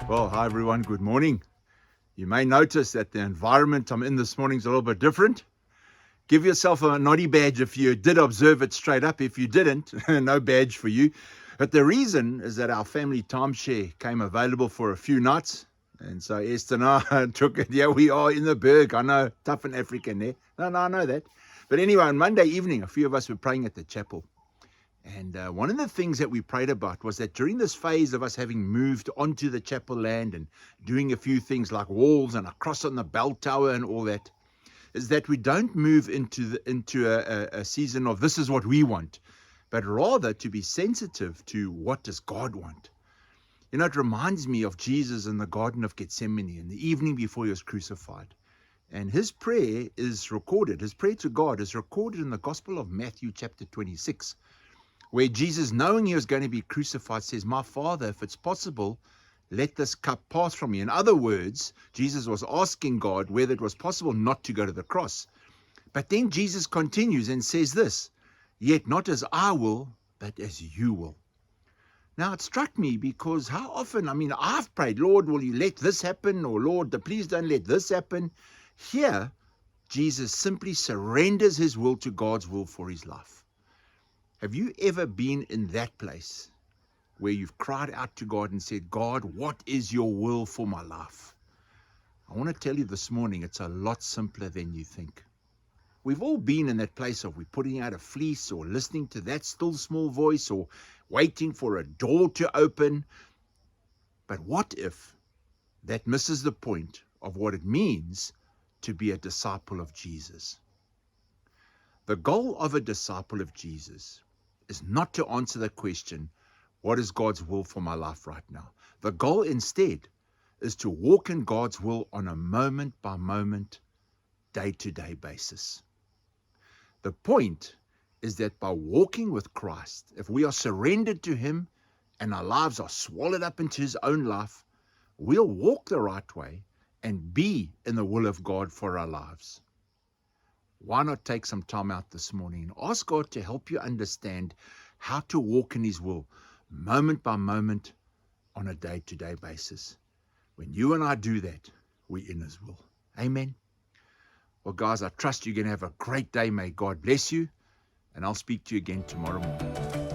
Well, hi everyone, good morning. You may notice that the environment I'm in this morning is a little bit different. Give yourself a noddy badge if you did observe it straight up. If you didn't, no badge for you. But the reason is that our family timeshare came available for a few nights. And so Esther and I took it. Yeah, we are in the Berg. I know, tough and African there. No, I know that. But anyway, on Monday evening, a few of us were praying at the chapel. And one of the things that we prayed about was that during this phase of us having moved onto the chapel land and doing a few things like walls and a cross on the bell tower and all that, is that we don't move into a season of this is what we want, but rather to be sensitive to what does God want. You know, it reminds me of Jesus in the Garden of Gethsemane in the evening before he was crucified. And his prayer is recorded, his prayer to God is recorded in the Gospel of Matthew chapter 26. Where Jesus, knowing he was going to be crucified, says, "My Father, if it's possible, let this cup pass from me." In other words, Jesus was asking God whether it was possible not to go to the cross. But then Jesus continues and says this, "Yet not as I will, but as you will." Now, it struck me because how often, I've prayed, "Lord, will you let this happen?" Or, "Lord, please don't let this happen." Here, Jesus simply surrenders his will to God's will for his life. Have you ever been in that place where you've cried out to God and said, "God, what is your will for my life?" I want to tell you this morning, it's a lot simpler than you think. We've all been in that place of we're putting out a fleece or listening to that still small voice or waiting for a door to open. But what if that misses the point of what it means to be a disciple of Jesus? The goal of a disciple of Jesus is not to answer the question, what is God's will for my life right now? The goal instead is to walk in God's will on a moment by moment, day to day basis. The point is that by walking with Christ, if we are surrendered to him and our lives are swallowed up into his own life, we'll walk the right way and be in the will of God for our lives. Why not take some time out this morning and ask God to help you understand how to walk in his will, moment by moment, on a day-to-day basis. When you and I do that, we're in his will. Amen. Well, guys, I trust you're going to have a great day. May God bless you, and I'll speak to you again tomorrow morning.